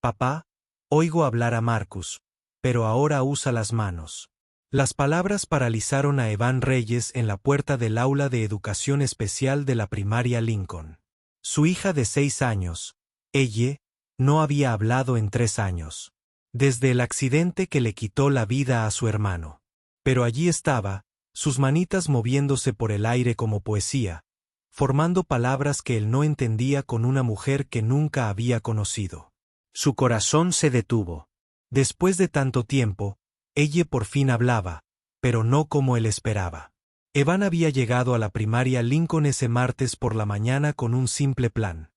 Papá, oigo hablar a Marcus, pero ahora usa las manos. Las palabras paralizaron a Evan Reyes en la puerta del aula de educación especial de la primaria Lincoln. Su hija de 6 años, ella, no había hablado en 3 años. Desde el accidente que le quitó la vida a su hermano. Pero allí estaba, sus manitas moviéndose por el aire como poesía, formando palabras que él no entendía con una mujer que nunca había conocido. Su corazón se detuvo. Después de tanto tiempo, ella por fin hablaba, pero no como él esperaba. Evan había llegado a la primaria Lincoln ese martes por la mañana con un simple plan: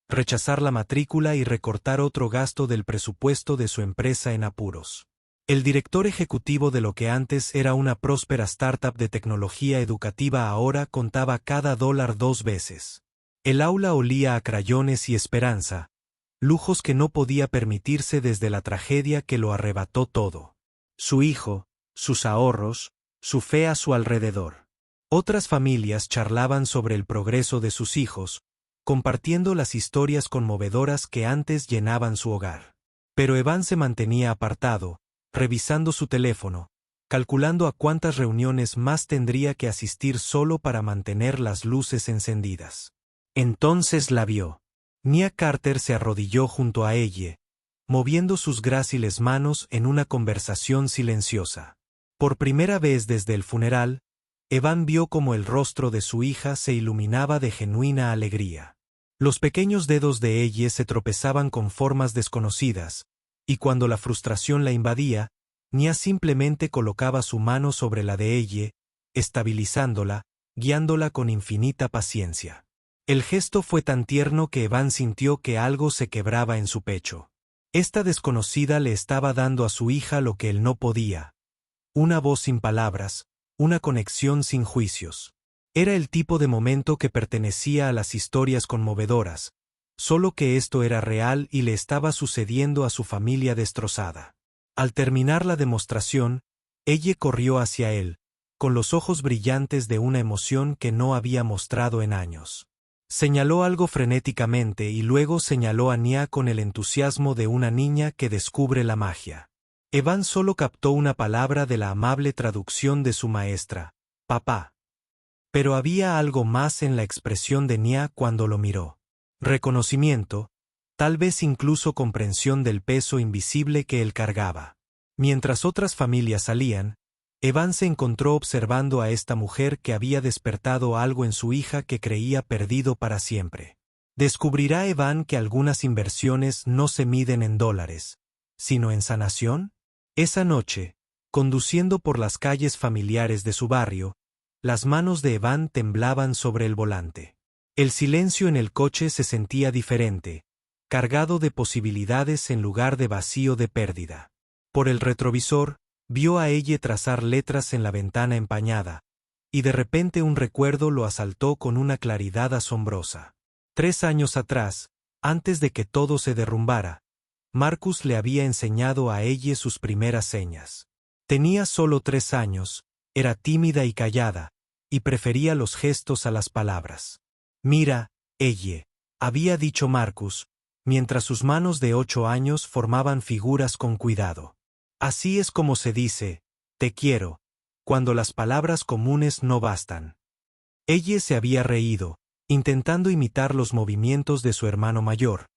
rechazar la matrícula y recortar otro gasto del presupuesto de su empresa en apuros. El director ejecutivo de lo que antes era una próspera startup de tecnología educativa ahora contaba cada dólar 2 veces. El aula olía a crayones y esperanza, lujos que no podía permitirse desde la tragedia que lo arrebató todo. Su hijo, sus ahorros, su fe a su alrededor. Otras familias charlaban sobre el progreso de sus hijos, compartiendo las historias conmovedoras que antes llenaban su hogar. Pero Evan se mantenía apartado, revisando su teléfono, calculando a cuántas reuniones más tendría que asistir solo para mantener las luces encendidas. Entonces la vio. Nia Carter se arrodilló junto a ella, moviendo sus gráciles manos en una conversación silenciosa. Por primera vez desde el funeral, Evan vio cómo el rostro de su hija se iluminaba de genuina alegría. Los pequeños dedos de ella se tropezaban con formas desconocidas, y cuando la frustración la invadía, Nia simplemente colocaba su mano sobre la de ella, estabilizándola, guiándola con infinita paciencia. El gesto fue tan tierno que Evan sintió que algo se quebraba en su pecho. Esta desconocida le estaba dando a su hija lo que él no podía: una voz sin palabras, una conexión sin juicios. Era el tipo de momento que pertenecía a las historias conmovedoras, solo que esto era real y le estaba sucediendo a su familia destrozada. Al terminar la demostración, ella corrió hacia él, con los ojos brillantes de una emoción que no había mostrado en años. Señaló algo frenéticamente y luego señaló a Nia con el entusiasmo de una niña que descubre la magia. Evan solo captó una palabra de la amable traducción de su maestra: papá. Pero había algo más en la expresión de Nia cuando lo miró. Reconocimiento, tal vez incluso comprensión del peso invisible que él cargaba. Mientras otras familias salían, Evan se encontró observando a esta mujer que había despertado algo en su hija que creía perdido para siempre. ¿Descubrirá Evan que algunas inversiones no se miden en dólares, sino en sanación? Esa noche, conduciendo por las calles familiares de su barrio, las manos de Evan temblaban sobre el volante. El silencio en el coche se sentía diferente, cargado de posibilidades en lugar de vacío de pérdida. Por el retrovisor, vio a ella trazar letras en la ventana empañada, y de repente un recuerdo lo asaltó con una claridad asombrosa. 3 años atrás, antes de que todo se derrumbara, Marcus le había enseñado a ella sus primeras señas. Tenía solo 3 años, era tímida y callada, y prefería los gestos a las palabras. Mira, ella, había dicho Marcus, mientras sus manos de 8 años formaban figuras con cuidado. Así es como se dice, te quiero, cuando las palabras comunes no bastan. Ella se había reído, intentando imitar los movimientos de su hermano mayor,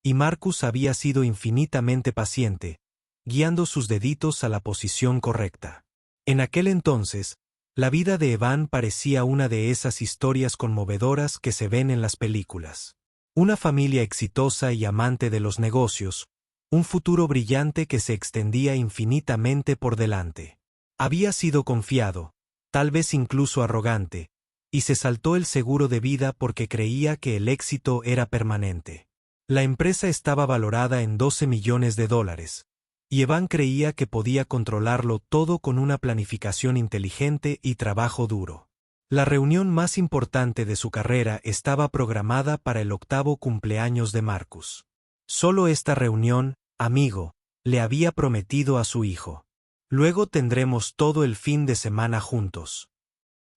y Marcus había sido infinitamente paciente, guiando sus deditos a la posición correcta. En aquel entonces, la vida de Evan parecía una de esas historias conmovedoras que se ven en las películas. Una familia exitosa y amante de los negocios, un futuro brillante que se extendía infinitamente por delante. Había sido confiado, tal vez incluso arrogante, y se saltó el seguro de vida porque creía que el éxito era permanente. La empresa estaba valorada en $12 millones, y Evan creía que podía controlarlo todo con una planificación inteligente y trabajo duro. La reunión más importante de su carrera estaba programada para el 8º cumpleaños de Marcus. Solo esta reunión, amigo, le había prometido a su hijo. Luego tendremos todo el fin de semana juntos.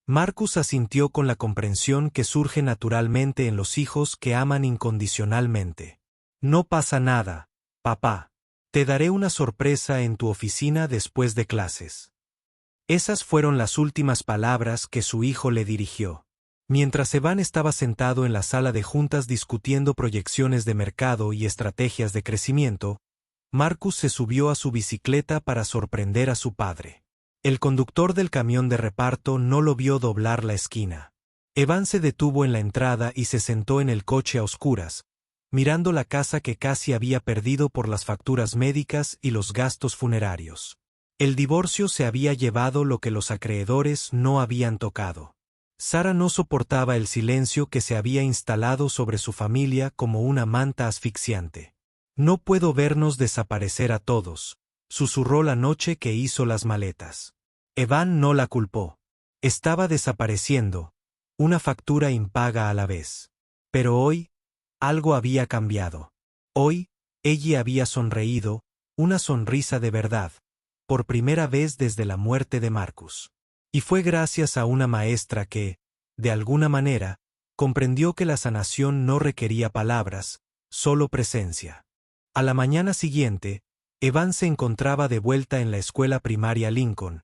Marcus asintió con la comprensión que surge naturalmente en los hijos que aman incondicionalmente. No pasa nada, Papá, te daré una sorpresa en tu oficina después de clases. Esas fueron las últimas palabras que su hijo le dirigió. Mientras Evan estaba sentado en la sala de juntas discutiendo proyecciones de mercado y estrategias de crecimiento, Marcus se subió a su bicicleta para sorprender a su padre. El conductor del camión de reparto no lo vio doblar la esquina. Evan se detuvo en la entrada y se sentó en el coche a oscuras, mirando la casa que casi había perdido por las facturas médicas y los gastos funerarios. El divorcio se había llevado lo que los acreedores no habían tocado. Sara no soportaba el silencio que se había instalado sobre su familia como una manta asfixiante. No puedo vernos desaparecer a todos, susurró la noche que hizo las maletas. Evan no la culpó. Estaba desapareciendo, una factura impaga a la vez. Pero hoy, algo había cambiado. Hoy, ella había sonreído, una sonrisa de verdad, por primera vez desde la muerte de Marcus. Y fue gracias a una maestra que, de alguna manera, comprendió que la sanación no requería palabras, solo presencia. A la mañana siguiente, Evan se encontraba de vuelta en la escuela primaria Lincoln,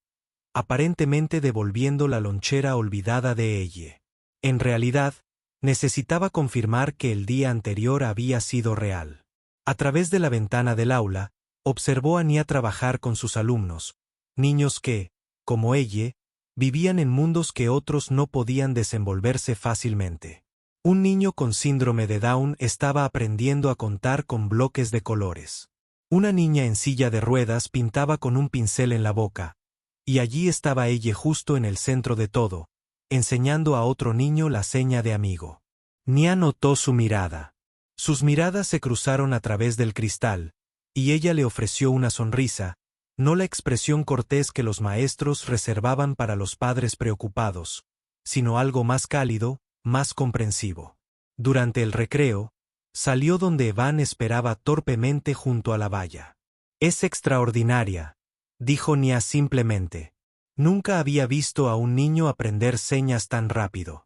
aparentemente devolviendo la lonchera olvidada de ella. En realidad, necesitaba confirmar que el día anterior había sido real. A través de la ventana del aula, observó a Nia trabajar con sus alumnos, niños que, como ella, vivían en mundos que otros no podían desenvolverse fácilmente. Un niño con síndrome de Down estaba aprendiendo a contar con bloques de colores. Una niña en silla de ruedas pintaba con un pincel en la boca, y allí estaba ella justo en el centro de todo, enseñando a otro niño la seña de amigo. Nia notó su mirada. Sus miradas se cruzaron a través del cristal, y ella le ofreció una sonrisa, no la expresión cortés que los maestros reservaban para los padres preocupados, sino algo más cálido, más comprensivo. Durante el recreo, salió donde Evan esperaba torpemente junto a la valla. «Es extraordinaria», dijo Nia simplemente. Nunca había visto a un niño aprender señas tan rápido.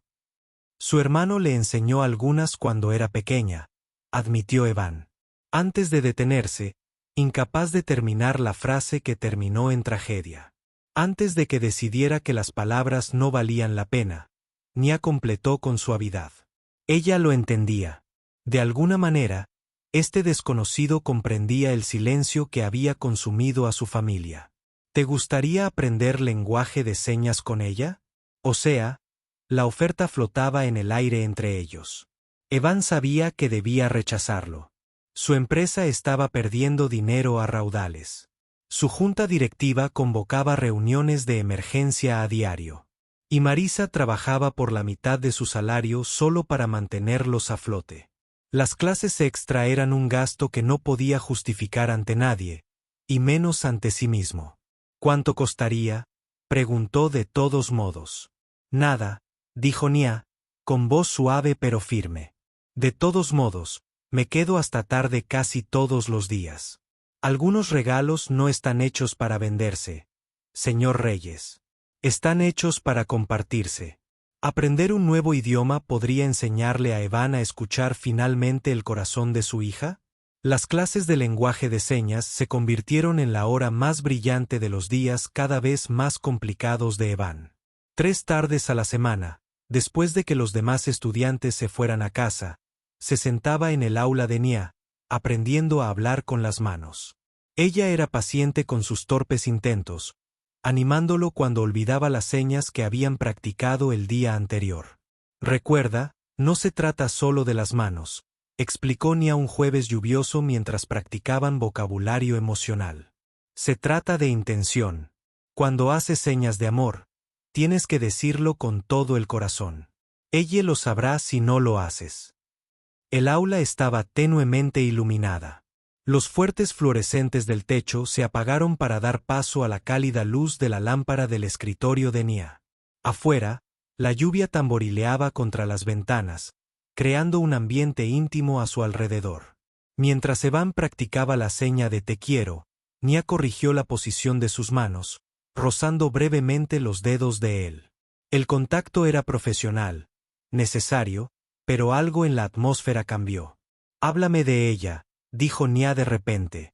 Su hermano le enseñó algunas cuando era pequeña, admitió Evan. Antes de detenerse, incapaz de terminar la frase que terminó en tragedia. Antes de que decidiera que las palabras no valían la pena, Nia completó con suavidad. Ella lo entendía. De alguna manera, este desconocido comprendía el silencio que había consumido a su familia. ¿Te gustaría aprender lenguaje de señas con ella? O sea, la oferta flotaba en el aire entre ellos. Evan sabía que debía rechazarlo. Su empresa estaba perdiendo dinero a raudales. Su junta directiva convocaba reuniones de emergencia a diario. Y Marisa trabajaba por la mitad de su salario solo para mantenerlos a flote. Las clases extra eran un gasto que no podía justificar ante nadie, y menos ante sí mismo. ¿Cuánto costaría?, preguntó de todos modos. Nada, dijo Nia, con voz suave pero firme. De todos modos, me quedo hasta tarde casi todos los días. Algunos regalos no están hechos para venderse, señor Reyes. Están hechos para compartirse. ¿Aprender un nuevo idioma podría enseñarle a Evan a escuchar finalmente el corazón de su hija? Las clases de lenguaje de señas se convirtieron en la hora más brillante de los días cada vez más complicados de Evan. 3 tardes a la semana, después de que los demás estudiantes se fueran a casa, se sentaba en el aula de Nia, aprendiendo a hablar con las manos. Ella era paciente con sus torpes intentos, animándolo cuando olvidaba las señas que habían practicado el día anterior. Recuerda, no se trata solo de las manos, explicó Nia un jueves lluvioso mientras practicaban vocabulario emocional. Se trata de intención. Cuando haces señas de amor, tienes que decirlo con todo el corazón. Ella lo sabrá si no lo haces. El aula estaba tenuemente iluminada. Los fuertes fluorescentes del techo se apagaron para dar paso a la cálida luz de la lámpara del escritorio de Nia. Afuera, la lluvia tamborileaba contra las ventanas, creando un ambiente íntimo a su alrededor. Mientras Evan practicaba la seña de te quiero, Nia corrigió la posición de sus manos, rozando brevemente los dedos de él. El contacto era profesional, necesario, pero algo en la atmósfera cambió. Háblame de ella, dijo Nia de repente.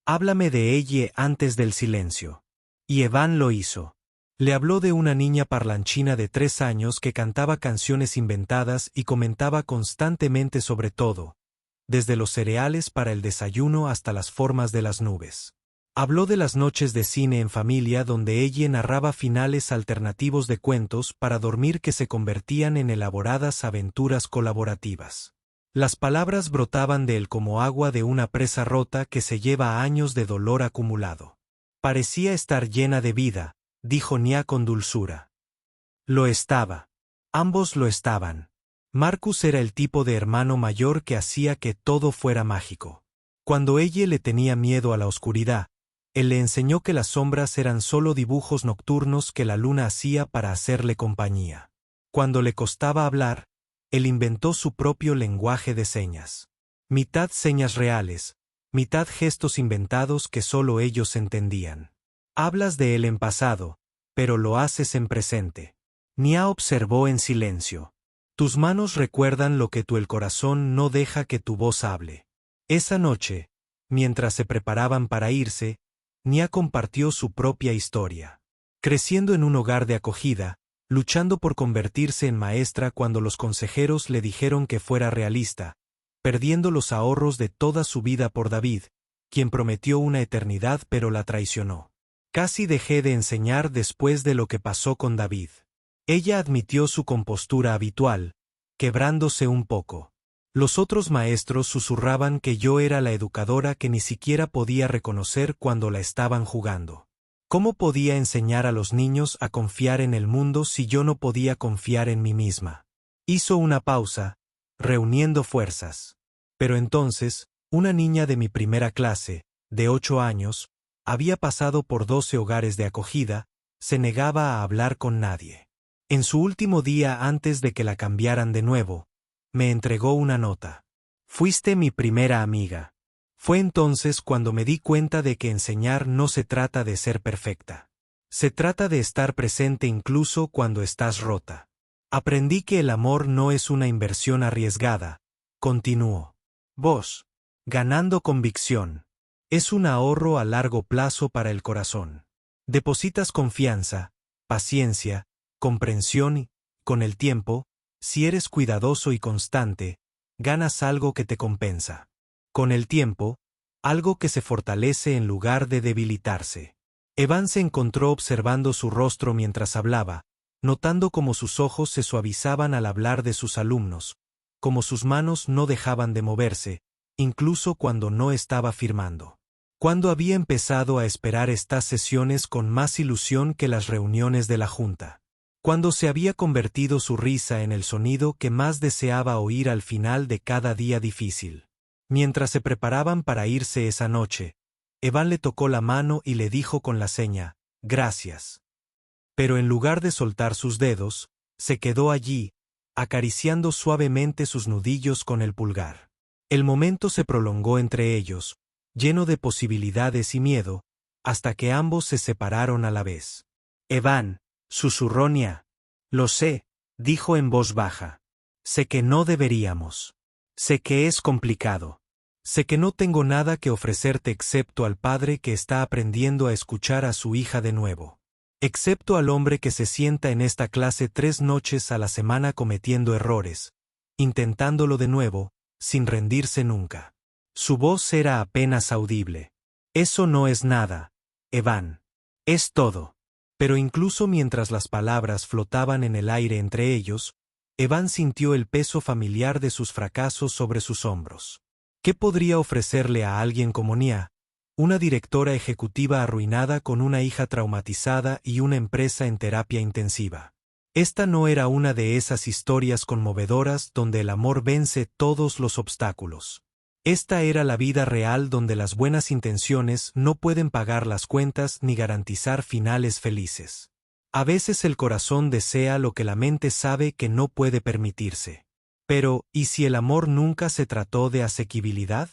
Háblame de ella antes del silencio. Y Evan lo hizo. Le habló de una niña parlanchina de 3 años que cantaba canciones inventadas y comentaba constantemente sobre todo, desde los cereales para el desayuno hasta las formas de las nubes. Habló de las noches de cine en familia donde ella narraba finales alternativos de cuentos para dormir que se convertían en elaboradas aventuras colaborativas. Las palabras brotaban de él como agua de una presa rota que se lleva años de dolor acumulado. Parecía estar llena de vida, dijo Nia con dulzura. Lo estaba. Ambos lo estaban. Marcus era el tipo de hermano mayor que hacía que todo fuera mágico. Cuando ella le tenía miedo a la oscuridad, él le enseñó que las sombras eran solo dibujos nocturnos que la luna hacía para hacerle compañía. Cuando le costaba hablar, él inventó su propio lenguaje de señas. Mitad señas reales, mitad gestos inventados que solo ellos entendían. Hablas de él en pasado, pero lo haces en presente. Nia observó en silencio. Tus manos recuerdan lo que el corazón no deja que tu voz hable. Esa noche, mientras se preparaban para irse, Nia compartió su propia historia. Creciendo en un hogar de acogida, luchando por convertirse en maestra cuando los consejeros le dijeron que fuera realista, perdiendo los ahorros de toda su vida por David, quien prometió una eternidad pero la traicionó. Casi dejé de enseñar después de lo que pasó con David. Ella admitió su compostura habitual, quebrándose un poco. Los otros maestros susurraban que yo era la educadora que ni siquiera podía reconocer cuando la estaban jugando. ¿Cómo podía enseñar a los niños a confiar en el mundo si yo no podía confiar en mí misma? Hizo una pausa, reuniendo fuerzas. Pero entonces, una niña de mi primera clase, de 8 años, había pasado por 12 hogares de acogida, se negaba a hablar con nadie. En su último día antes de que la cambiaran de nuevo, me entregó una nota. Fuiste mi primera amiga. Fue entonces cuando me di cuenta de que enseñar no se trata de ser perfecta. Se trata de estar presente incluso cuando estás rota. Aprendí que el amor no es una inversión arriesgada, continuó. Vos, ganando convicción. Es un ahorro a largo plazo para el corazón. Depositas confianza, paciencia, comprensión y, con el tiempo, si eres cuidadoso y constante, ganas algo que te compensa. Con el tiempo, algo que se fortalece en lugar de debilitarse. Evan se encontró observando su rostro mientras hablaba, notando cómo sus ojos se suavizaban al hablar de sus alumnos, cómo sus manos no dejaban de moverse, incluso cuando no estaba firmando. Cuando había empezado a esperar estas sesiones con más ilusión que las reuniones de la junta. Cuando se había convertido su risa en el sonido que más deseaba oír al final de cada día difícil. Mientras se preparaban para irse esa noche, Evan le tocó la mano y le dijo con la seña, «Gracias». Pero en lugar de soltar sus dedos, se quedó allí, acariciando suavemente sus nudillos con el pulgar. El momento se prolongó entre ellos, lleno de posibilidades y miedo, hasta que ambos se separaron a la vez. «Evan», susurró Nia. «Lo sé», dijo en voz baja. «Sé que no deberíamos. Sé que es complicado. Sé que no tengo nada que ofrecerte excepto al padre que está aprendiendo a escuchar a su hija de nuevo. Excepto al hombre que se sienta en esta clase 3 noches a la semana cometiendo errores, intentándolo de nuevo, sin rendirse nunca». Su voz era apenas audible. «Eso no es nada, Evan. Es todo». Pero incluso mientras las palabras flotaban en el aire entre ellos, Evan sintió el peso familiar de sus fracasos sobre sus hombros. ¿Qué podría ofrecerle a alguien como Nia, una directora ejecutiva arruinada con una hija traumatizada y una empresa en terapia intensiva? Esta no era una de esas historias conmovedoras donde el amor vence todos los obstáculos. Esta era la vida real donde las buenas intenciones no pueden pagar las cuentas ni garantizar finales felices. A veces el corazón desea lo que la mente sabe que no puede permitirse. Pero, ¿y si el amor nunca se trató de asequibilidad?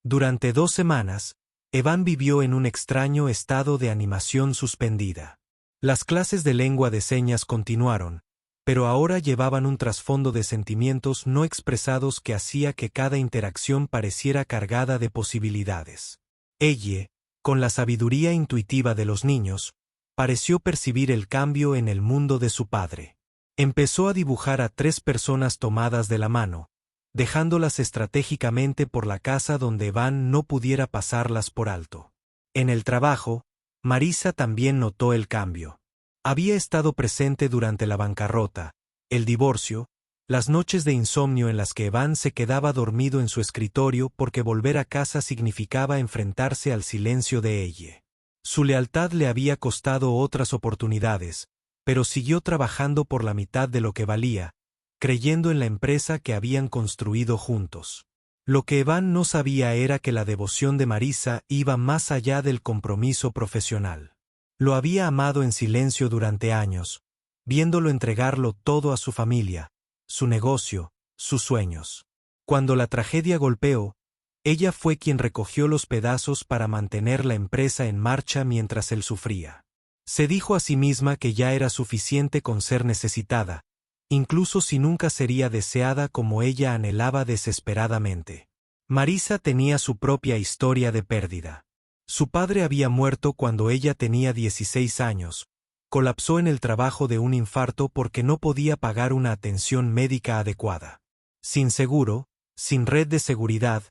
Durante 2 semanas, Evan vivió en un extraño estado de animación suspendida. Las clases de lengua de señas continuaron, pero ahora llevaban un trasfondo de sentimientos no expresados que hacía que cada interacción pareciera cargada de posibilidades. Ella, con la sabiduría intuitiva de los niños, pareció percibir el cambio en el mundo de su padre. Empezó a dibujar a 3 personas tomadas de la mano, dejándolas estratégicamente por la casa donde Evan no pudiera pasarlas por alto. En el trabajo, Marisa también notó el cambio. Había estado presente durante la bancarrota, el divorcio, las noches de insomnio en las que Evan se quedaba dormido en su escritorio porque volver a casa significaba enfrentarse al silencio de ella. Su lealtad le había costado otras oportunidades, pero siguió trabajando por la mitad de lo que valía, creyendo en la empresa que habían construido juntos. Lo que Evan no sabía era que la devoción de Marisa iba más allá del compromiso profesional. Lo había amado en silencio durante años, viéndolo entregarlo todo a su familia, su negocio, sus sueños. Cuando la tragedia golpeó, ella fue quien recogió los pedazos para mantener la empresa en marcha mientras él sufría. Se dijo a sí misma que ya era suficiente con ser necesitada, incluso si nunca sería deseada como ella anhelaba desesperadamente. Marisa tenía su propia historia de pérdida. Su padre había muerto cuando ella tenía 16 años, colapsó en el trabajo de un infarto porque no podía pagar una atención médica adecuada. Sin seguro, sin red de seguridad,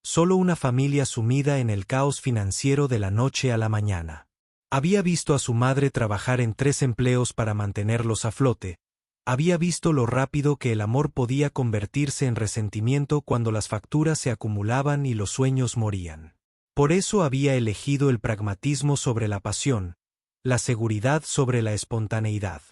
solo una familia sumida en el caos financiero de la noche a la mañana. Había visto a su madre trabajar en 3 empleos para mantenerlos a flote. Había visto lo rápido que el amor podía convertirse en resentimiento cuando las facturas se acumulaban y los sueños morían. Por eso había elegido el pragmatismo sobre la pasión, la seguridad sobre la espontaneidad.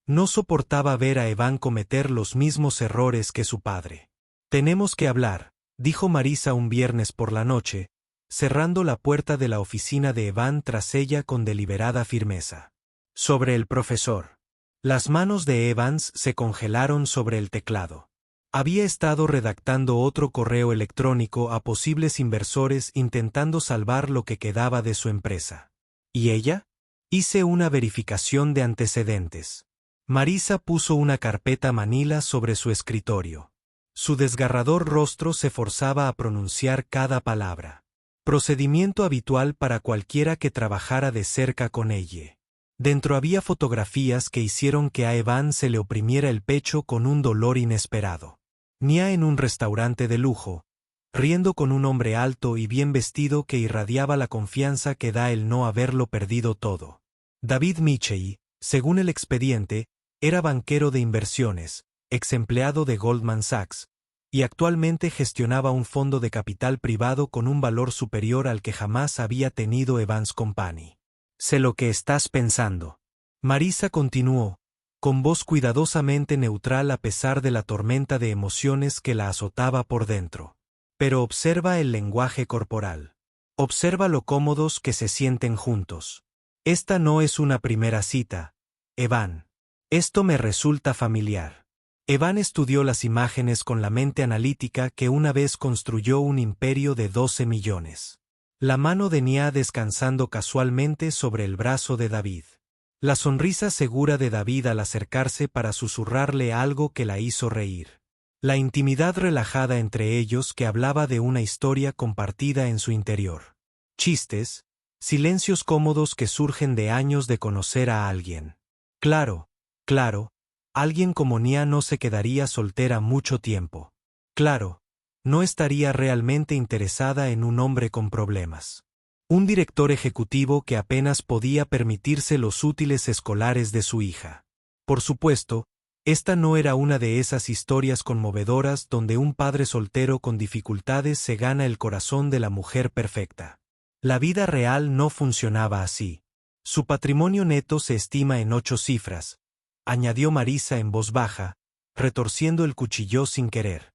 No soportaba ver a Evan cometer los mismos errores que su padre. «Tenemos que hablar», dijo Marisa un viernes por la noche, cerrando la puerta de la oficina de Evan tras ella con deliberada firmeza. Sobre el profesor. Las manos de Evans se congelaron sobre el teclado. Había estado redactando otro correo electrónico a posibles inversores intentando salvar lo que quedaba de su empresa. ¿Y ella? Hice una verificación de antecedentes. Marisa puso una carpeta manila sobre su escritorio. Su desgarrador rostro se forzaba a pronunciar cada palabra. Procedimiento habitual para cualquiera que trabajara de cerca con ella. Dentro había fotografías que hicieron que a Evan se le oprimiera el pecho con un dolor inesperado. Nia en un restaurante de lujo, riendo con un hombre alto y bien vestido que irradiaba la confianza que da el no haberlo perdido todo. David Michei, según el expediente, era banquero de inversiones, ex empleado de Goldman Sachs, y actualmente gestionaba un fondo de capital privado con un valor superior al que jamás había tenido Evans Company. Sé lo que estás pensando. Marisa continuó, con voz cuidadosamente neutral a pesar de la tormenta de emociones que la azotaba por dentro. Pero observa el lenguaje corporal. Observa lo cómodos que se sienten juntos. Esta no es una primera cita, Evan. Esto me resulta familiar. Evan estudió las imágenes con la mente analítica que una vez construyó un imperio de 12 millones. La mano de Nia descansando casualmente sobre el brazo de David. La sonrisa segura de David al acercarse para susurrarle algo que la hizo reír. La intimidad relajada entre ellos que hablaba de una historia compartida en su interior. Chistes, silencios cómodos que surgen de años de conocer a alguien. Claro, alguien como Nia no se quedaría soltera mucho tiempo. Claro, no estaría realmente interesada en un hombre con problemas. Un director ejecutivo que apenas podía permitirse los útiles escolares de su hija. Por supuesto, esta no era una de esas historias conmovedoras donde un padre soltero con dificultades se gana el corazón de la mujer perfecta. La vida real no funcionaba así. Su patrimonio neto se estima en 8 cifras, añadió Marisa en voz baja, retorciendo el cuchillo sin querer.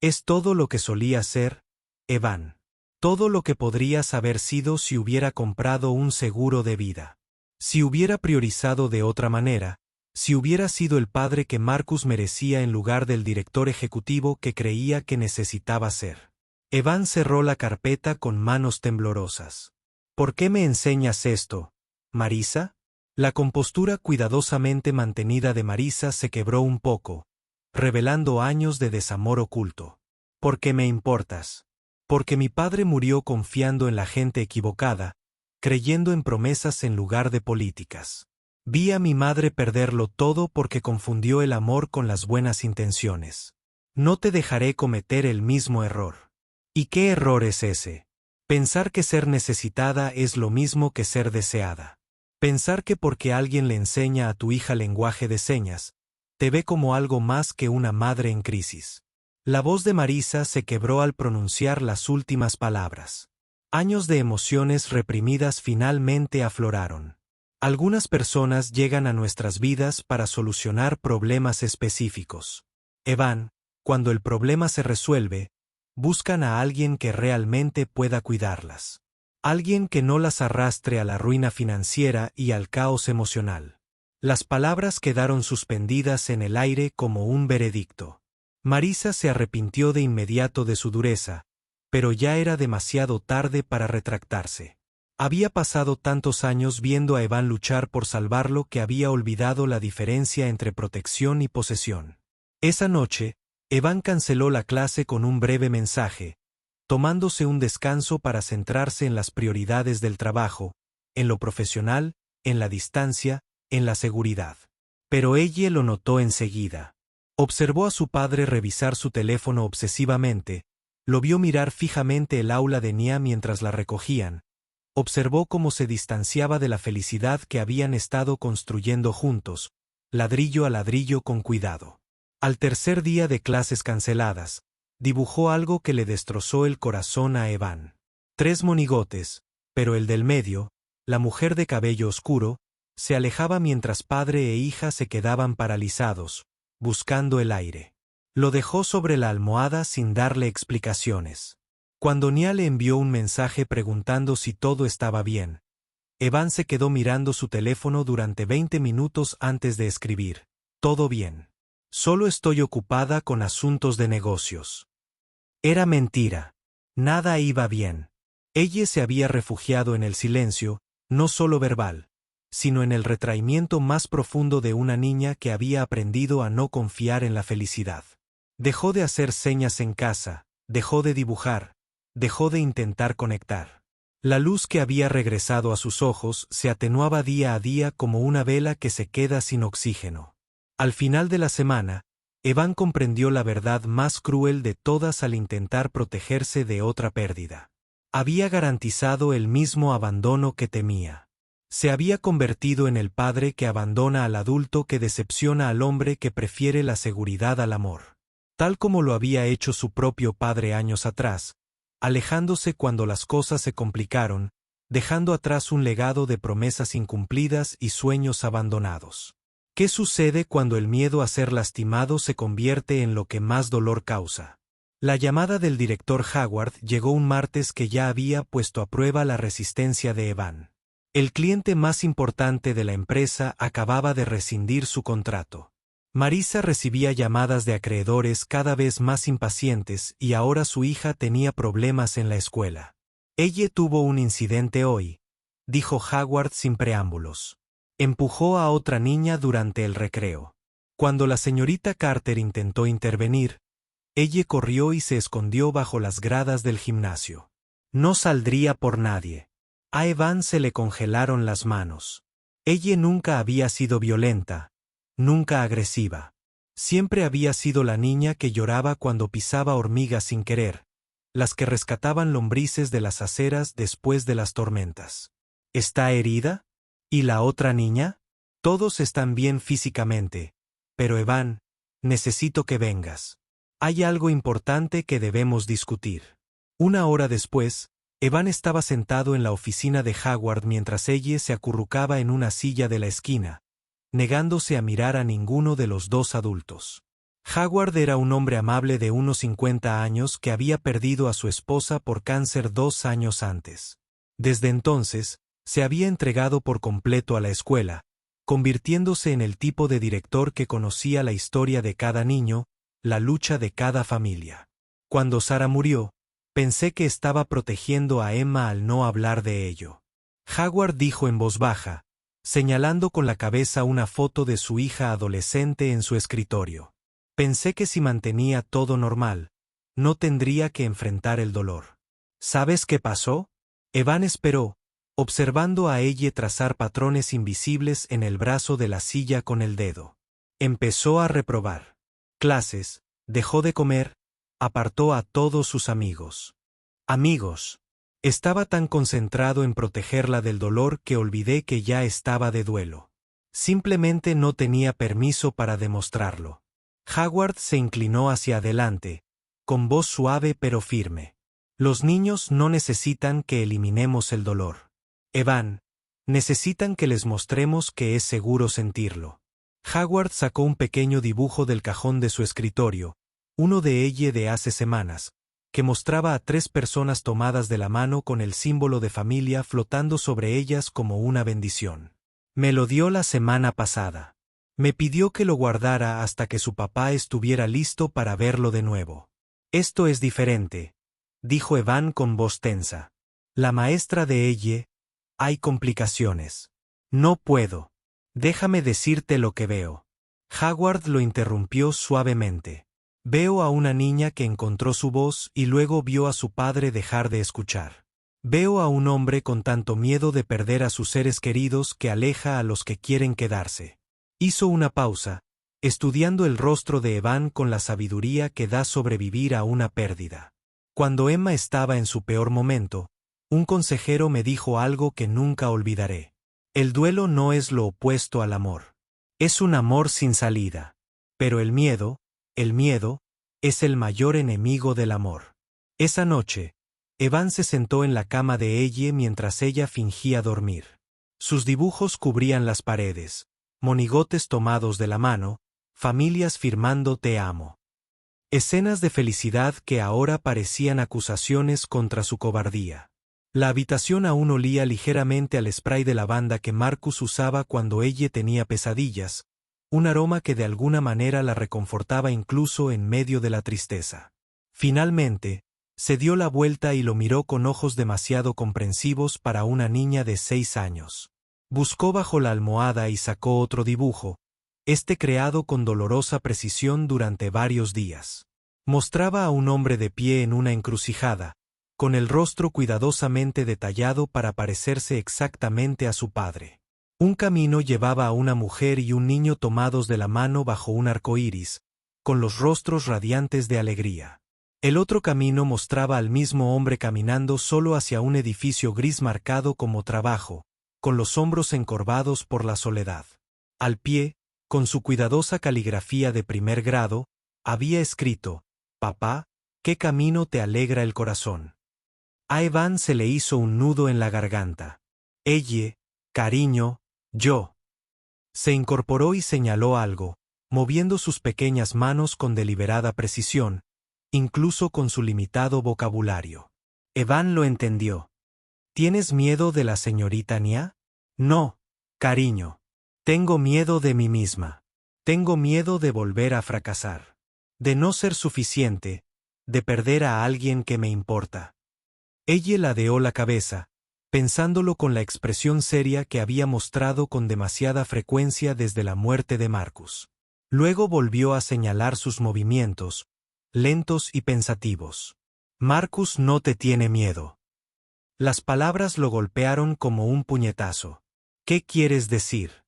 Es todo lo que solía ser, Evan. Todo lo que podrías haber sido si hubiera comprado un seguro de vida. Si hubiera priorizado de otra manera, si hubiera sido el padre que Marcus merecía en lugar del director ejecutivo que creía que necesitaba ser. Evan cerró la carpeta con manos temblorosas. ¿Por qué me enseñas esto, Marisa? La compostura cuidadosamente mantenida de Marisa se quebró un poco, revelando años de desamor oculto. ¿Por qué me importas? Porque mi padre murió confiando en la gente equivocada, creyendo en promesas en lugar de políticas. Vi a mi madre perderlo todo porque confundió el amor con las buenas intenciones. No te dejaré cometer el mismo error. ¿Y qué error es ese? Pensar que ser necesitada es lo mismo que ser deseada. Pensar que porque alguien le enseña a tu hija lenguaje de señas, te ve como algo más que una madre en crisis. La voz de Marisa se quebró al pronunciar las últimas palabras. Años de emociones reprimidas finalmente afloraron. Algunas personas llegan a nuestras vidas para solucionar problemas específicos. Evan, cuando el problema se resuelve, buscan a alguien que realmente pueda cuidarlas. Alguien que no las arrastre a la ruina financiera y al caos emocional. Las palabras quedaron suspendidas en el aire como un veredicto. Marisa se arrepintió de inmediato de su dureza, pero ya era demasiado tarde para retractarse. Había pasado tantos años viendo a Evan luchar por salvarlo que había olvidado la diferencia entre protección y posesión. Esa noche, Evan canceló la clase con un breve mensaje, tomándose un descanso para centrarse en las prioridades del trabajo, en lo profesional, en la distancia, en la seguridad. Pero ella lo notó enseguida. Observó a su padre revisar su teléfono obsesivamente, lo vio mirar fijamente el aula de Nia mientras la recogían, observó cómo se distanciaba de la felicidad que habían estado construyendo juntos, ladrillo a ladrillo con cuidado. Al tercer día de clases canceladas, dibujó algo que le destrozó el corazón a Evan. 3 monigotes, pero el del medio, la mujer de cabello oscuro, se alejaba mientras padre e hija se quedaban paralizados, buscando el aire. Lo dejó sobre la almohada sin darle explicaciones. Cuando Nia le envió un mensaje preguntando si todo estaba bien, Evan se quedó mirando su teléfono durante 20 minutos antes de escribir: todo bien. Solo estoy ocupada con asuntos de negocios. Era mentira. Nada iba bien. Ella se había refugiado en el silencio, no solo verbal, sino en el retraimiento más profundo de una niña que había aprendido a no confiar en la felicidad. Dejó de hacer señas en casa, dejó de dibujar, dejó de intentar conectar. La luz que había regresado a sus ojos se atenuaba día a día como una vela que se queda sin oxígeno. Al final de la semana, Evan comprendió la verdad más cruel de todas al intentar protegerse de otra pérdida. Había garantizado el mismo abandono que temía. Se había convertido en el padre que abandona al adulto que decepciona al hombre que prefiere la seguridad al amor. Tal como lo había hecho su propio padre años atrás, alejándose cuando las cosas se complicaron, dejando atrás un legado de promesas incumplidas y sueños abandonados. ¿Qué sucede cuando el miedo a ser lastimado se convierte en lo que más dolor causa? La llamada del director Howard llegó un martes que ya había puesto a prueba la resistencia de Evan. El cliente más importante de la empresa acababa de rescindir su contrato. Marisa recibía llamadas de acreedores cada vez más impacientes y ahora su hija tenía problemas en la escuela. Ella tuvo un incidente hoy, dijo Howard sin preámbulos. Empujó a otra niña durante el recreo. Cuando la señorita Carter intentó intervenir, ella corrió y se escondió bajo las gradas del gimnasio. No saldría por nadie. A Evan se le congelaron las manos. Ella nunca había sido violenta, nunca agresiva. Siempre había sido la niña que lloraba cuando pisaba hormigas sin querer, las que rescataban lombrices de las aceras después de las tormentas. ¿Está herida? ¿Y la otra niña? Todos están bien físicamente, pero Evan, necesito que vengas. Hay algo importante que debemos discutir. Una hora después, Evan estaba sentado en la oficina de Howard mientras ella se acurrucaba en una silla de la esquina, negándose a mirar a ninguno de los dos adultos. Howard era un hombre amable de unos 50 años que había perdido a su esposa por cáncer 2 años antes. Desde entonces, se había entregado por completo a la escuela, convirtiéndose en el tipo de director que conocía la historia de cada niño, la lucha de cada familia. Cuando Sarah murió, pensé que estaba protegiendo a Emma al no hablar de ello. Howard dijo en voz baja: señalando con la cabeza una foto de su hija adolescente en su escritorio. Pensé que si mantenía todo normal, no tendría que enfrentar el dolor. ¿Sabes qué pasó? Evan esperó, observando a ella trazar patrones invisibles en el brazo de la silla con el dedo. Empezó a reprobar clases, dejó de comer, apartó a todos sus amigos. Amigos. Estaba tan concentrado en protegerla del dolor que olvidé que ya estaba de duelo. Simplemente no tenía permiso para demostrarlo. Howard se inclinó hacia adelante, con voz suave pero firme. Los niños no necesitan que eliminemos el dolor. Evan, necesitan que les mostremos que es seguro sentirlo. Howard sacó un pequeño dibujo del cajón de su escritorio, uno de ella de hace semanas, que mostraba a 3 personas tomadas de la mano con el símbolo de familia flotando sobre ellas como una bendición. Me lo dio la semana pasada. Me pidió que lo guardara hasta que su papá estuviera listo para verlo de nuevo. Esto es diferente, dijo Evan con voz tensa. La maestra de ella, hay complicaciones. No puedo. Déjame decirte lo que veo. Howard lo interrumpió suavemente. Veo a una niña que encontró su voz y luego vio a su padre dejar de escuchar. Veo a un hombre con tanto miedo de perder a sus seres queridos que aleja a los que quieren quedarse. Hizo una pausa, estudiando el rostro de Evan con la sabiduría que da sobrevivir a una pérdida. Cuando Emma estaba en su peor momento, un consejero me dijo algo que nunca olvidaré. El duelo no es lo opuesto al amor. Es un amor sin salida. Pero el miedo, es el mayor enemigo del amor. Esa noche, Evan se sentó en la cama de ella mientras ella fingía dormir. Sus dibujos cubrían las paredes, monigotes tomados de la mano, familias firmando te amo. Escenas de felicidad que ahora parecían acusaciones contra su cobardía. La habitación aún olía ligeramente al spray de lavanda que Marcus usaba cuando ella tenía pesadillas, un aroma que de alguna manera la reconfortaba incluso en medio de la tristeza. Finalmente, se dio la vuelta y lo miró con ojos demasiado comprensivos para una niña de 6 años. Buscó bajo la almohada y sacó otro dibujo, este creado con dolorosa precisión durante varios días. Mostraba a un hombre de pie en una encrucijada, con el rostro cuidadosamente detallado para parecerse exactamente a su padre. Un camino llevaba a una mujer y un niño tomados de la mano bajo un arco iris, con los rostros radiantes de alegría. El otro camino mostraba al mismo hombre caminando solo hacia un edificio gris marcado como trabajo, con los hombros encorvados por la soledad. Al pie, con su cuidadosa caligrafía de primer grado, había escrito: «Papá, ¿qué camino te alegra el corazón?». A Evan se le hizo un nudo en la garganta. «Ella, cariño, yo». Se incorporó y señaló algo, moviendo sus pequeñas manos con deliberada precisión, incluso con su limitado vocabulario. Evan lo entendió. ¿Tienes miedo de la señorita Nia? No, cariño. Tengo miedo de mí misma. Tengo miedo de volver a fracasar. De no ser suficiente, de perder a alguien que me importa. Ella ladeó la cabeza, pensándolo con la expresión seria que había mostrado con demasiada frecuencia desde la muerte de Marcus. Luego volvió a señalar sus movimientos, lentos y pensativos. Marcus no te tiene miedo. Las palabras lo golpearon como un puñetazo. ¿Qué quieres decir?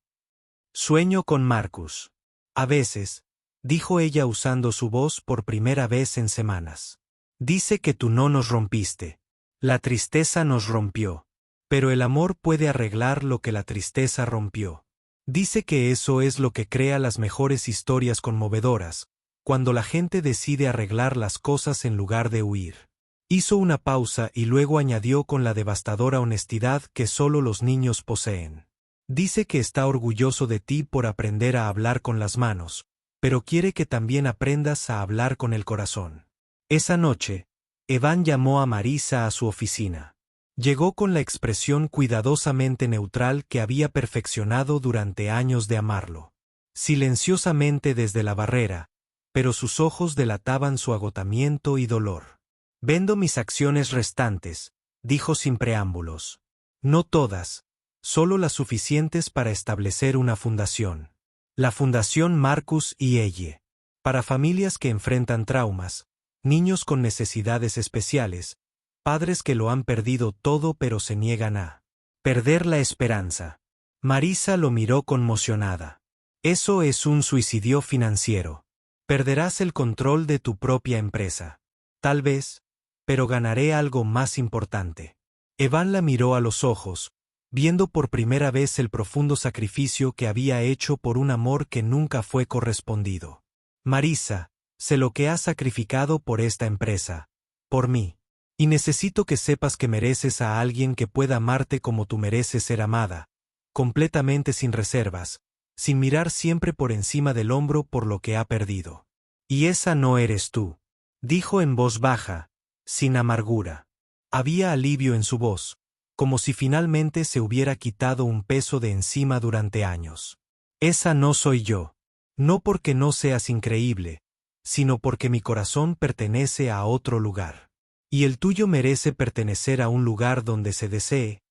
Sueño con Marcus. A veces, dijo ella usando su voz por primera vez en semanas. Dice que tú no nos rompiste. La tristeza nos rompió. Pero el amor puede arreglar lo que la tristeza rompió. Dice que eso es lo que crea las mejores historias conmovedoras, cuando la gente decide arreglar las cosas en lugar de huir. Hizo una pausa y luego añadió con la devastadora honestidad que solo los niños poseen. Dice que está orgulloso de ti por aprender a hablar con las manos, pero quiere que también aprendas a hablar con el corazón. Esa noche, Evan llamó a Marisa a su oficina. Llegó con la expresión cuidadosamente neutral que había perfeccionado durante años de amarlo. Silenciosamente desde la barrera, pero sus ojos delataban su agotamiento y dolor. «Vendo mis acciones restantes», dijo sin preámbulos. «No todas, solo las suficientes para establecer una fundación. La Fundación Marcus y Elle. Para familias que enfrentan traumas, niños con necesidades especiales, padres que lo han perdido todo pero se niegan a perder la esperanza. Marisa lo miró conmocionada. Eso es un suicidio financiero. Perderás el control de tu propia empresa. Tal vez, pero ganaré algo más importante. Evan la miró a los ojos, viendo por primera vez el profundo sacrificio que había hecho por un amor que nunca fue correspondido. Marisa, sé lo que has sacrificado por esta empresa, por mí. Y necesito que sepas que mereces a alguien que pueda amarte como tú mereces ser amada, completamente sin reservas, sin mirar siempre por encima del hombro por lo que ha perdido. Y esa no eres tú, dijo en voz baja, sin amargura. Había alivio en su voz, como si finalmente se hubiera quitado un peso de encima durante años. Esa no soy yo, no porque no seas increíble, sino porque mi corazón pertenece a otro lugar. Y el tuyo merece pertenecer a un lugar donde se desee,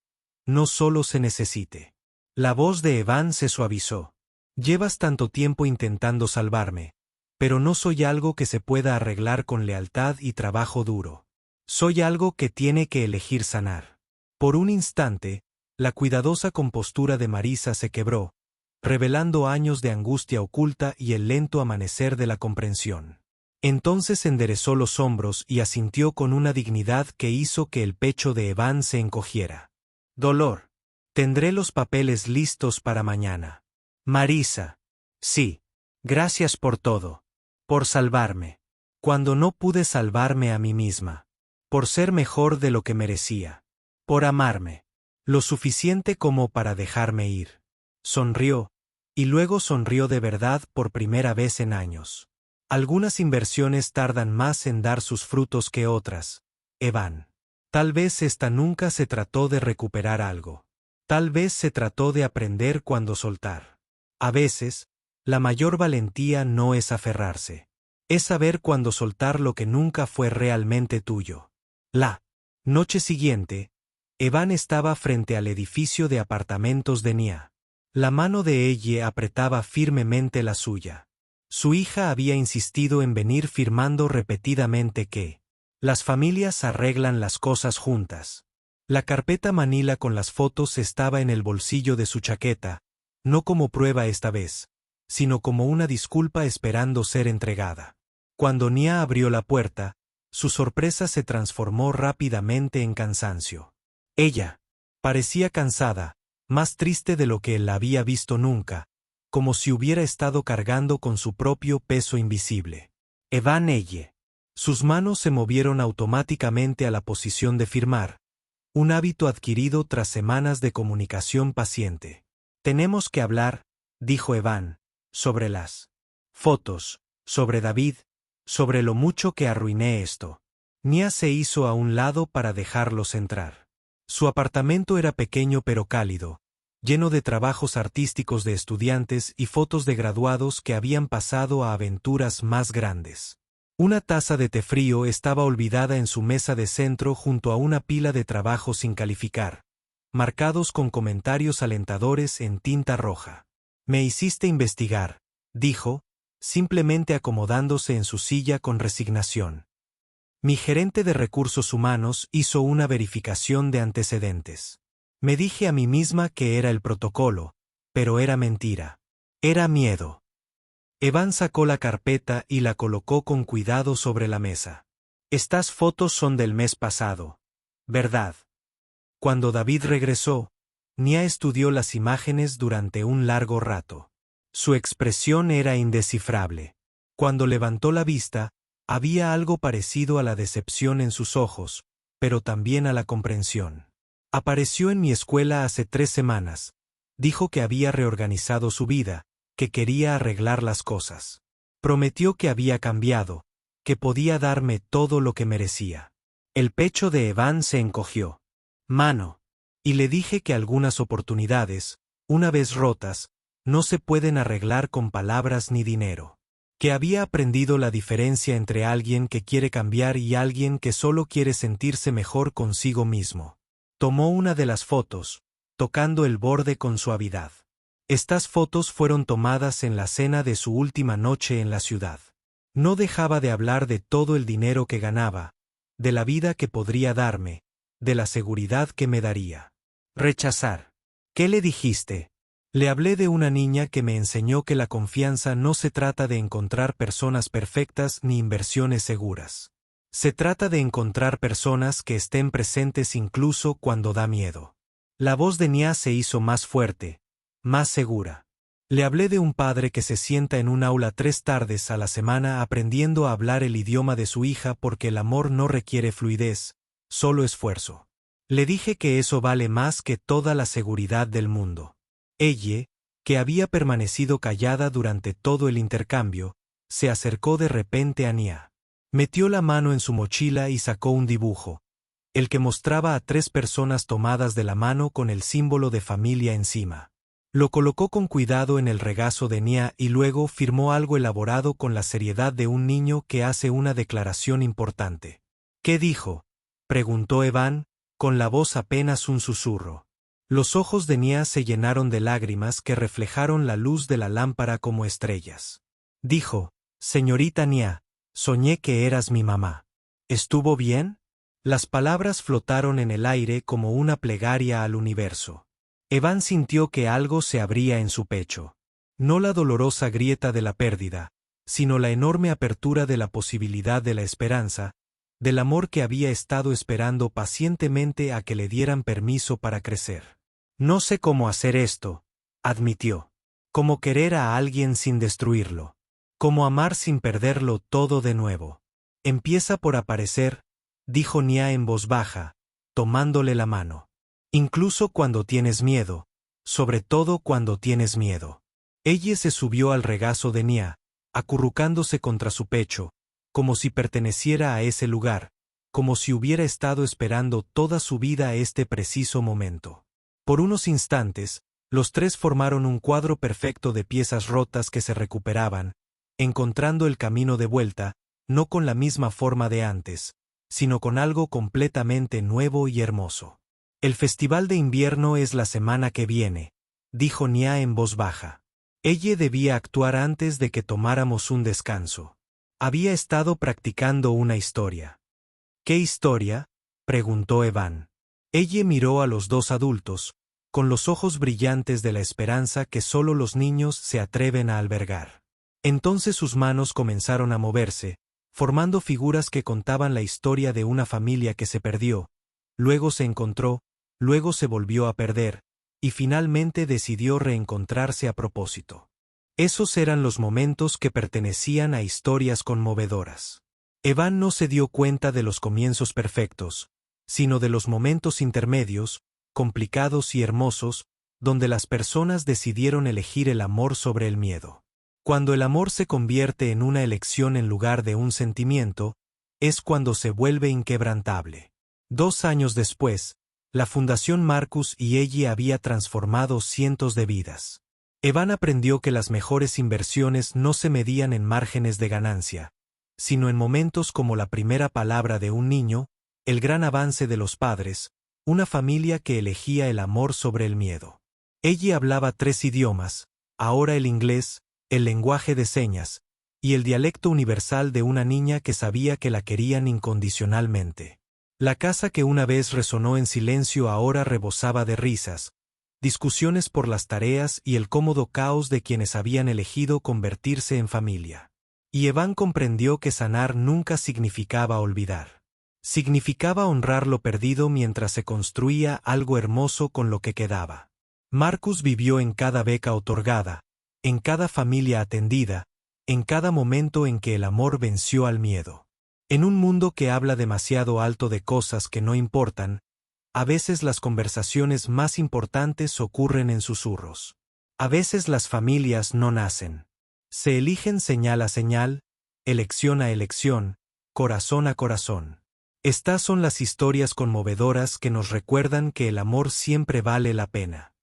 no solo se necesite. La voz de Evan se suavizó. Llevas tanto tiempo intentando salvarme, pero no soy algo que se pueda arreglar con lealtad y trabajo duro. Soy algo que tiene que elegir sanar. Por un instante, la cuidadosa compostura de Marisa se quebró, revelando años de angustia oculta y el lento amanecer de la comprensión. Entonces enderezó los hombros y asintió con una dignidad que hizo que el pecho de Evan se encogiera. Dolor. Tendré los papeles listos para mañana. Marisa. Sí. Gracias por todo. Por salvarme. Cuando no pude salvarme a mí misma. Por ser mejor de lo que merecía. Por amarme. Lo suficiente como para dejarme ir. Sonrió, y luego sonrió de verdad por primera vez en años. Algunas inversiones tardan más en dar sus frutos que otras, Evan. Tal vez esta nunca se trató de recuperar algo. Tal vez se trató de aprender cuándo soltar. A veces, la mayor valentía no es aferrarse. Es saber cuándo soltar lo que nunca fue realmente tuyo. La noche siguiente, Evan estaba frente al edificio de apartamentos de Nia. La mano de ella apretaba firmemente la suya. Su hija había insistido en venir firmando repetidamente que las familias arreglan las cosas juntas. La carpeta manila con las fotos estaba en el bolsillo de su chaqueta, no como prueba esta vez, sino como una disculpa esperando ser entregada. Cuando Nia abrió la puerta, su sorpresa se transformó rápidamente en cansancio. Ella parecía cansada, más triste de lo que él la había visto nunca, como si hubiera estado cargando con su propio peso invisible. Evan Elle. Sus manos se movieron automáticamente a la posición de firmar, un hábito adquirido tras semanas de comunicación paciente. Tenemos que hablar, dijo Evan, sobre las fotos, sobre David, sobre lo mucho que arruiné esto. Nia se hizo a un lado para dejarlos entrar. Su apartamento era pequeño pero cálido, lleno de trabajos artísticos de estudiantes y fotos de graduados que habían pasado a aventuras más grandes. Una taza de té frío estaba olvidada en su mesa de centro junto a una pila de trabajos sin calificar, marcados con comentarios alentadores en tinta roja. Me hiciste investigar, dijo, simplemente acomodándose en su silla con resignación. Mi gerente de recursos humanos hizo una verificación de antecedentes. Me dije a mí misma que era el protocolo, pero era mentira. Era miedo. Evan sacó la carpeta y la colocó con cuidado sobre la mesa. Estas fotos son del mes pasado, ¿verdad? Cuando David regresó, Nia estudió las imágenes durante un largo rato. Su expresión era indescifrable. Cuando levantó la vista, había algo parecido a la decepción en sus ojos, pero también a la comprensión. Apareció en mi escuela hace 3 semanas. Dijo que había reorganizado su vida, que quería arreglar las cosas. Prometió que había cambiado, que podía darme todo lo que merecía. El pecho de Evan se encogió. Mano. Y le dije que algunas oportunidades, una vez rotas, no se pueden arreglar con palabras ni dinero. Que había aprendido la diferencia entre alguien que quiere cambiar y alguien que solo quiere sentirse mejor consigo mismo. Tomó una de las fotos, tocando el borde con suavidad. Estas fotos fueron tomadas en la cena de su última noche en la ciudad. No dejaba de hablar de todo el dinero que ganaba, de la vida que podría darme, de la seguridad que me daría. Rechazar. ¿Qué le dijiste? Le hablé de una niña que me enseñó que la confianza no se trata de encontrar personas perfectas ni inversiones seguras. Se trata de encontrar personas que estén presentes incluso cuando da miedo. La voz de Nia se hizo más fuerte, más segura. Le hablé de un padre que se sienta en un aula 3 tardes a la semana aprendiendo a hablar el idioma de su hija porque el amor no requiere fluidez, solo esfuerzo. Le dije que eso vale más que toda la seguridad del mundo. Ella, que había permanecido callada durante todo el intercambio, se acercó de repente a Nia. Metió la mano en su mochila y sacó un dibujo, el que mostraba a 3 personas tomadas de la mano con el símbolo de familia encima. Lo colocó con cuidado en el regazo de Nia y luego firmó algo elaborado con la seriedad de un niño que hace una declaración importante. ¿Qué dijo?, preguntó Evan, con la voz apenas un susurro. Los ojos de Nia se llenaron de lágrimas que reflejaron la luz de la lámpara como estrellas. Dijo: «Señorita Nia, soñé que eras mi mamá. ¿Estuvo bien?». Las palabras flotaron en el aire como una plegaria al universo. Evan sintió que algo se abría en su pecho. No la dolorosa grieta de la pérdida, sino la enorme apertura de la posibilidad de la esperanza, del amor que había estado esperando pacientemente a que le dieran permiso para crecer. «No sé cómo hacer esto», admitió. «Cómo querer a alguien sin destruirlo. Cómo amar sin perderlo todo de nuevo. Empieza por aparecer», dijo Nia en voz baja, tomándole la mano. «Incluso cuando tienes miedo, sobre todo cuando tienes miedo». Ella se subió al regazo de Nia, acurrucándose contra su pecho, como si perteneciera a ese lugar, como si hubiera estado esperando toda su vida este preciso momento. Por unos instantes, los 3 formaron un cuadro perfecto de piezas rotas que se recuperaban, encontrando el camino de vuelta, no con la misma forma de antes, sino con algo completamente nuevo y hermoso. «El festival de invierno es la semana que viene», dijo Nia en voz baja. Ella debía actuar antes de que tomáramos un descanso. Había estado practicando una historia. «¿Qué historia?», preguntó Evan. Ella miró a los 2 adultos, con los ojos brillantes de la esperanza que solo los niños se atreven a albergar. Entonces sus manos comenzaron a moverse, formando figuras que contaban la historia de una familia que se perdió, luego se encontró, luego se volvió a perder, y finalmente decidió reencontrarse a propósito. Esos eran los momentos que pertenecían a historias conmovedoras. Evan no se dio cuenta de los comienzos perfectos, sino de los momentos intermedios, complicados y hermosos, donde las personas decidieron elegir el amor sobre el miedo. Cuando el amor se convierte en una elección en lugar de un sentimiento, es cuando se vuelve inquebrantable. 2 años después, la Fundación Marcus y ella había transformado cientos de vidas. Evan aprendió que las mejores inversiones no se medían en márgenes de ganancia, sino en momentos como la primera palabra de un niño, el gran avance de los padres, una familia que elegía el amor sobre el miedo. Ella hablaba 3 idiomas, ahora el inglés, el lenguaje de señas, y el dialecto universal de una niña que sabía que la querían incondicionalmente. La casa que una vez resonó en silencio ahora rebosaba de risas, discusiones por las tareas y el cómodo caos de quienes habían elegido convertirse en familia. Y Evan comprendió que sanar nunca significaba olvidar. Significaba honrar lo perdido mientras se construía algo hermoso con lo que quedaba. Marcus vivió en cada beca otorgada, en cada familia atendida, en cada momento en que el amor venció al miedo. En un mundo que habla demasiado alto de cosas que no importan, a veces las conversaciones más importantes ocurren en susurros. A veces las familias no nacen. Se eligen señal a señal, elección a elección, corazón a corazón. Estas son las historias conmovedoras que nos recuerdan que el amor siempre vale la pena.